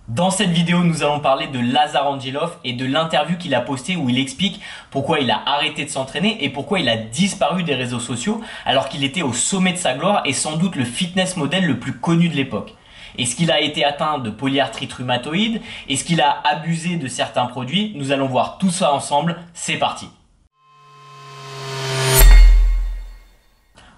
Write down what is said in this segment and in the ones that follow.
Dans cette vidéo, nous allons parler de Lazar Angelov et de l'interview qu'il a postée où il explique pourquoi il a arrêté de s'entraîner et pourquoi il a disparu des réseaux sociaux alors qu'il était au sommet de sa gloire et sans doute le fitness model le plus connu de l'époque. Est-ce qu'il a été atteint de polyarthrite rhumatoïde? Est-ce qu'il a abusé de certains produits? Nous allons voir tout ça ensemble, c'est parti!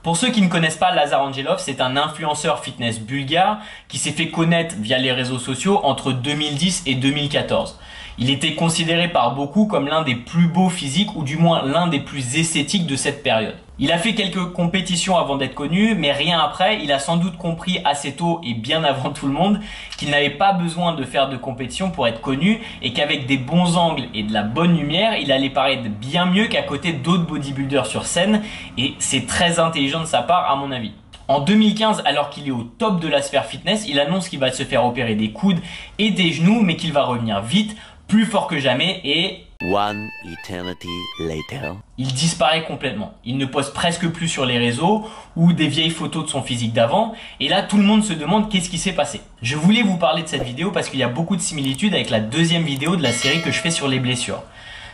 Pour ceux qui ne connaissent pas Lazar Angelov, c'est un influenceur fitness bulgare qui s'est fait connaître via les réseaux sociaux entre 2010 et 2014. Il était considéré par beaucoup comme l'un des plus beaux physiques ou du moins l'un des plus esthétiques de cette période. Il a fait quelques compétitions avant d'être connu, mais rien après. Il a sans doute compris assez tôt et bien avant tout le monde qu'il n'avait pas besoin de faire de compétition pour être connu et qu'avec des bons angles et de la bonne lumière, il allait paraître bien mieux qu'à côté d'autres bodybuilders sur scène, et c'est très intelligent de sa part à mon avis. En 2015, alors qu'il est au top de la sphère fitness, il annonce qu'il va se faire opérer des coudes et des genoux, mais qu'il va revenir vite, plus fort que jamais, et One eternity later, il disparaît complètement. Il ne poste presque plus sur les réseaux ou des vieilles photos de son physique d'avant. Et là, tout le monde se demande qu'est-ce qui s'est passé. Je voulais vous parler de cette vidéo parce qu'il y a beaucoup de similitudes avec la deuxième vidéo de la série que je fais sur les blessures.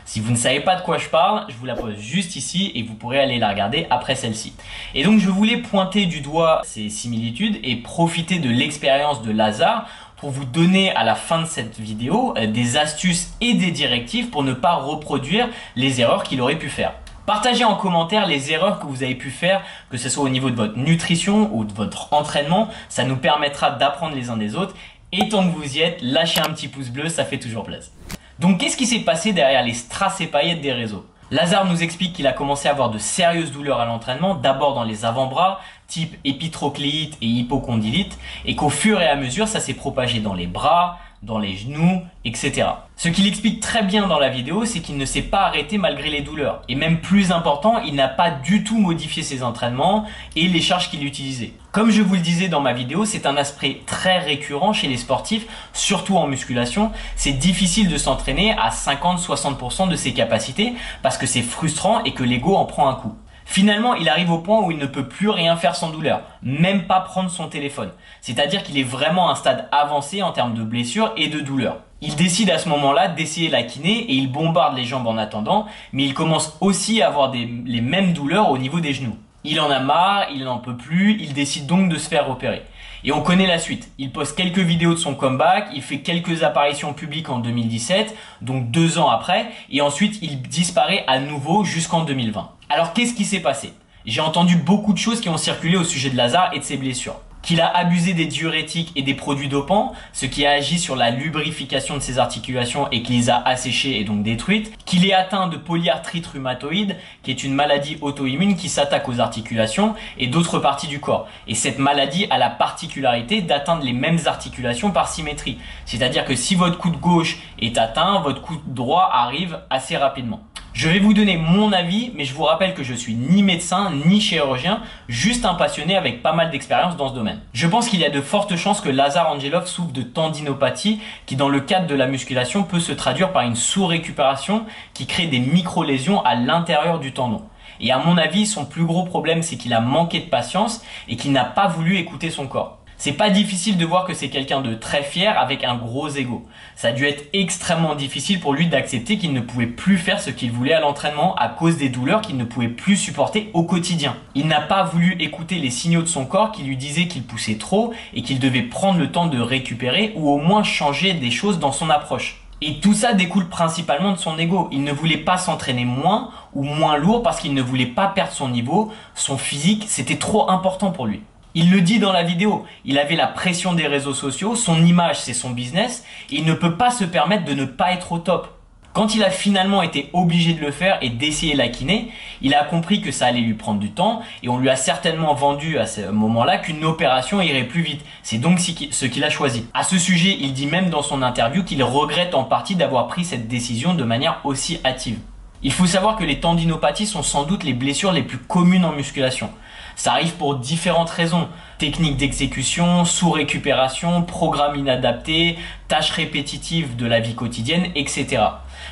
Si vous ne savez pas de quoi je parle, je vous la pose juste ici et vous pourrez aller la regarder après celle-ci. Et donc je voulais pointer du doigt ces similitudes et profiter de l'expérience de Lazar pour vous donner à la fin de cette vidéo des astuces et des directives pour ne pas reproduire les erreurs qu'il aurait pu faire. Partagez en commentaire les erreurs que vous avez pu faire, que ce soit au niveau de votre nutrition ou de votre entraînement. Ça nous permettra d'apprendre les uns des autres. Et tant que vous y êtes, lâchez un petit pouce bleu, ça fait toujours plaisir. Donc qu'est-ce qui s'est passé derrière les strass et paillettes des réseaux? Lazar nous explique qu'il a commencé à avoir de sérieuses douleurs à l'entraînement, d'abord dans les avant-bras, type épitrocléite et hypocondylite, et qu'au fur et à mesure, ça s'est propagé dans les bras, dans les genoux, etc. Ce qu'il explique très bien dans la vidéo, c'est qu'il ne s'est pas arrêté malgré les douleurs. Et même plus important, il n'a pas du tout modifié ses entraînements et les charges qu'il utilisait. Comme je vous le disais dans ma vidéo, c'est un aspect très récurrent chez les sportifs, surtout en musculation. C'est difficile de s'entraîner à 50-60% de ses capacités parce que c'est frustrant et que l'ego en prend un coup. Finalement, il arrive au point où il ne peut plus rien faire sans douleur, même pas prendre son téléphone. C'est-à-dire qu'il est vraiment à un stade avancé en termes de blessures et de douleurs. Il décide à ce moment-là d'essayer la kiné et il bombarde les jambes en attendant, mais il commence aussi à avoir les mêmes douleurs au niveau des genoux. Il en a marre, il n'en peut plus, il décide donc de se faire opérer. Et on connaît la suite. Il poste quelques vidéos de son comeback, il fait quelques apparitions publiques en 2017, donc 2 ans après, et ensuite il disparaît à nouveau jusqu'en 2020. Alors qu'est-ce qui s'est passé? J'ai entendu beaucoup de choses qui ont circulé au sujet de Lazar et de ses blessures. Qu'il a abusé des diurétiques et des produits dopants, ce qui a agi sur la lubrification de ses articulations et qui les a asséchées et donc détruites. Qu'il est atteint de polyarthrite rhumatoïde, qui est une maladie auto-immune qui s'attaque aux articulations et d'autres parties du corps. Et cette maladie a la particularité d'atteindre les mêmes articulations par symétrie. C'est-à-dire que si votre coude gauche est atteint, votre coude droit arrive assez rapidement. Je vais vous donner mon avis, mais je vous rappelle que je suis ni médecin, ni chirurgien, juste un passionné avec pas mal d'expérience dans ce domaine. Je pense qu'il y a de fortes chances que Lazar Angelov souffre de tendinopathie qui, dans le cadre de la musculation, peut se traduire par une sous-récupération qui crée des micro-lésions à l'intérieur du tendon. Et à mon avis, son plus gros problème, c'est qu'il a manqué de patience et qu'il n'a pas voulu écouter son corps. C'est pas difficile de voir que c'est quelqu'un de très fier avec un gros ego. Ça a dû être extrêmement difficile pour lui d'accepter qu'il ne pouvait plus faire ce qu'il voulait à l'entraînement à cause des douleurs qu'il ne pouvait plus supporter au quotidien. Il n'a pas voulu écouter les signaux de son corps qui lui disaient qu'il poussait trop et qu'il devait prendre le temps de récupérer ou au moins changer des choses dans son approche. Et tout ça découle principalement de son ego. Il ne voulait pas s'entraîner moins ou moins lourd parce qu'il ne voulait pas perdre son niveau, son physique, c'était trop important pour lui. Il le dit dans la vidéo, il avait la pression des réseaux sociaux, son image c'est son business, et il ne peut pas se permettre de ne pas être au top. Quand il a finalement été obligé de le faire et d'essayer la kiné, il a compris que ça allait lui prendre du temps et on lui a certainement vendu à ce moment-là qu'une opération irait plus vite. C'est donc ce qu'il a choisi. À ce sujet, il dit même dans son interview qu'il regrette en partie d'avoir pris cette décision de manière aussi hâtive. Il faut savoir que les tendinopathies sont sans doute les blessures les plus communes en musculation. Ça arrive pour différentes raisons. Technique d'exécution, sous-récupération, programme inadapté, tâches répétitives de la vie quotidienne, etc.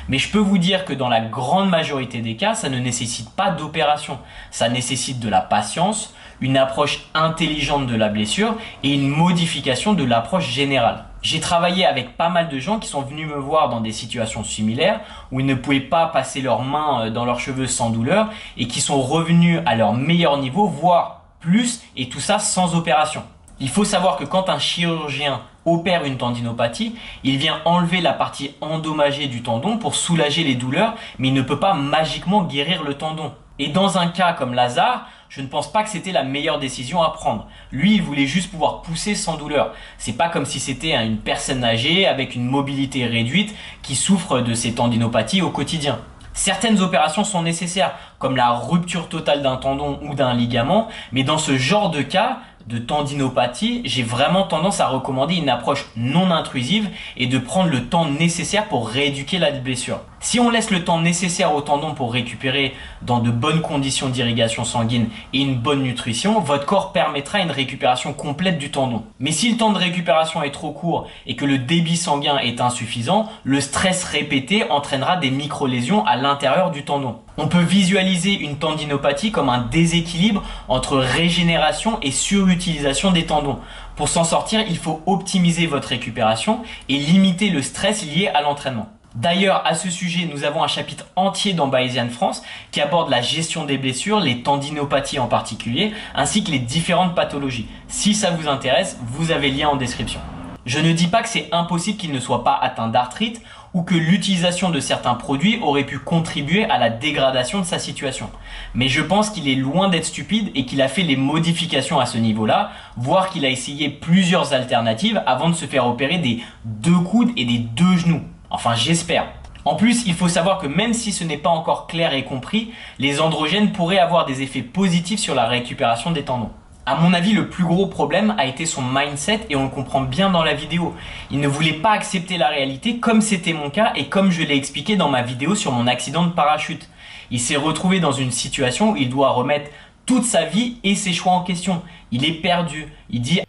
Mais je peux vous dire que dans la grande majorité des cas, ça ne nécessite pas d'opération. Ça nécessite de la patience, une approche intelligente de la blessure et une modification de l'approche générale. J'ai travaillé avec pas mal de gens qui sont venus me voir dans des situations similaires où ils ne pouvaient pas passer leurs mains dans leurs cheveux sans douleur et qui sont revenus à leur meilleur niveau, voire plus, et tout ça sans opération. Il faut savoir que quand un chirurgien opère une tendinopathie, il vient enlever la partie endommagée du tendon pour soulager les douleurs, mais il ne peut pas magiquement guérir le tendon. Et dans un cas comme Lazare, je ne pense pas que c'était la meilleure décision à prendre. Lui, il voulait juste pouvoir pousser sans douleur. C'est pas comme si c'était une personne âgée avec une mobilité réduite qui souffre de ces tendinopathies au quotidien. Certaines opérations sont nécessaires, comme la rupture totale d'un tendon ou d'un ligament, mais dans ce genre de cas de tendinopathie, j'ai vraiment tendance à recommander une approche non intrusive et de prendre le temps nécessaire pour rééduquer la blessure. Si on laisse le temps nécessaire au tendon pour récupérer dans de bonnes conditions d'irrigation sanguine et une bonne nutrition, votre corps permettra une récupération complète du tendon. Mais si le temps de récupération est trop court et que le débit sanguin est insuffisant, le stress répété entraînera des micro-lésions à l'intérieur du tendon. On peut visualiser une tendinopathie comme un déséquilibre entre régénération et surutilisation des tendons. Pour s'en sortir, il faut optimiser votre récupération et limiter le stress lié à l'entraînement. D'ailleurs, à ce sujet, nous avons un chapitre entier dans Bayesian France qui aborde la gestion des blessures, les tendinopathies en particulier, ainsi que les différentes pathologies. Si ça vous intéresse, vous avez le lien en description. Je ne dis pas que c'est impossible qu'il ne soit pas atteint d'arthrite ou que l'utilisation de certains produits aurait pu contribuer à la dégradation de sa situation. Mais je pense qu'il est loin d'être stupide et qu'il a fait les modifications à ce niveau-là, voire qu'il a essayé plusieurs alternatives avant de se faire opérer des 2 coudes et des 2 genoux. Enfin, j'espère. En plus, il faut savoir que même si ce n'est pas encore clair et compris, les androgènes pourraient avoir des effets positifs sur la récupération des tendons. À mon avis, le plus gros problème a été son mindset et on le comprend bien dans la vidéo. Il ne voulait pas accepter la réalité comme c'était mon cas et comme je l'ai expliqué dans ma vidéo sur mon accident de parachute. Il s'est retrouvé dans une situation où il doit remettre toute sa vie et ses choix en question. Il est perdu. Il dit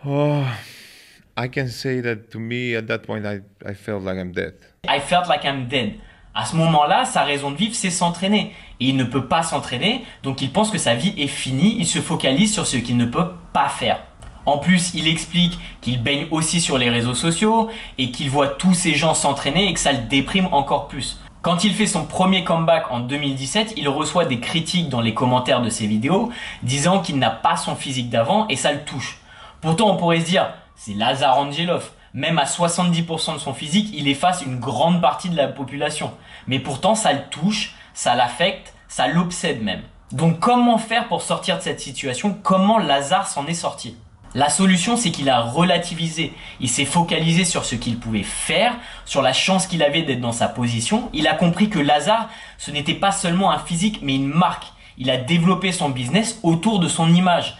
Oh, I can say that to me at that point I felt like I'm dead. I felt like I'm dead. À ce moment-là, sa raison de vivre, c'est s'entraîner. Et il ne peut pas s'entraîner, donc il pense que sa vie est finie, il se focalise sur ce qu'il ne peut pas faire. En plus, il explique qu'il baigne aussi sur les réseaux sociaux et qu'il voit tous ces gens s'entraîner et que ça le déprime encore plus. Quand il fait son premier comeback en 2017, il reçoit des critiques dans les commentaires de ses vidéos disant qu'il n'a pas son physique d'avant et ça le touche. Pourtant, on pourrait se dire, c'est Lazare Angelov. Même à 70% de son physique, il efface une grande partie de la population. Mais pourtant, ça le touche, ça l'affecte, ça l'obsède même. Donc comment faire pour sortir de cette situation? Comment Lazare s'en est sorti? La solution, c'est qu'il a relativisé. Il s'est focalisé sur ce qu'il pouvait faire, sur la chance qu'il avait d'être dans sa position. Il a compris que Lazare, ce n'était pas seulement un physique, mais une marque. Il a développé son business autour de son image,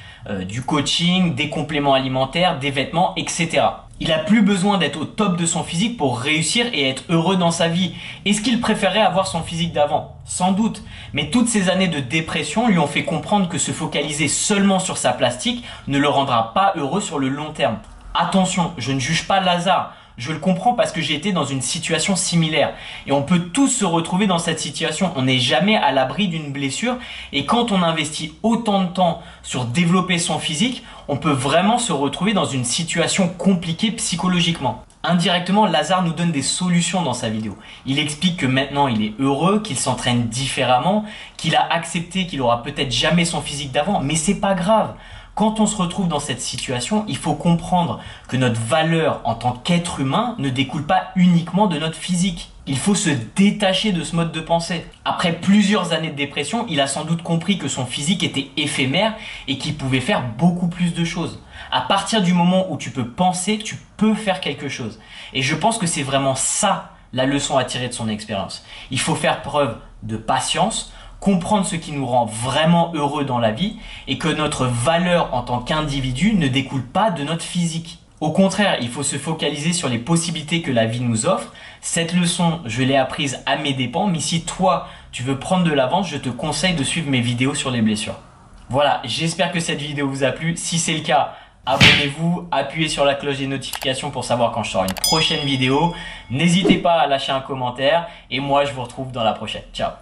du coaching, des compléments alimentaires, des vêtements, etc. Il n'a plus besoin d'être au top de son physique pour réussir et être heureux dans sa vie. Est-ce qu'il préférait avoir son physique d'avant? Sans doute. Mais toutes ces années de dépression lui ont fait comprendre que se focaliser seulement sur sa plastique ne le rendra pas heureux sur le long terme. Attention, je ne juge pas Lazare. Je le comprends parce que j'ai été dans une situation similaire. Et on peut tous se retrouver dans cette situation. On n'est jamais à l'abri d'une blessure. Et quand on investit autant de temps sur développer son physique, on peut vraiment se retrouver dans une situation compliquée psychologiquement. Indirectement, Lazare nous donne des solutions dans sa vidéo. Il explique que maintenant il est heureux, qu'il s'entraîne différemment, qu'il a accepté qu'il aura peut-être jamais son physique d'avant. Mais c'est pas grave. Quand on se retrouve dans cette situation, il faut comprendre que notre valeur en tant qu'être humain ne découle pas uniquement de notre physique. Il faut se détacher de ce mode de pensée. Après plusieurs années de dépression, il a sans doute compris que son physique était éphémère et qu'il pouvait faire beaucoup plus de choses. À partir du moment où tu peux penser, tu peux faire quelque chose. Et je pense que c'est vraiment ça la leçon à tirer de son expérience. Il faut faire preuve de patience, comprendre ce qui nous rend vraiment heureux dans la vie et que notre valeur en tant qu'individu ne découle pas de notre physique. Au contraire, il faut se focaliser sur les possibilités que la vie nous offre. Cette leçon, je l'ai apprise à mes dépens, mais si toi, tu veux prendre de l'avance, je te conseille de suivre mes vidéos sur les blessures. Voilà, j'espère que cette vidéo vous a plu. Si c'est le cas, abonnez-vous, appuyez sur la cloche des notifications pour savoir quand je sors une prochaine vidéo. N'hésitez pas à lâcher un commentaire et moi, je vous retrouve dans la prochaine. Ciao!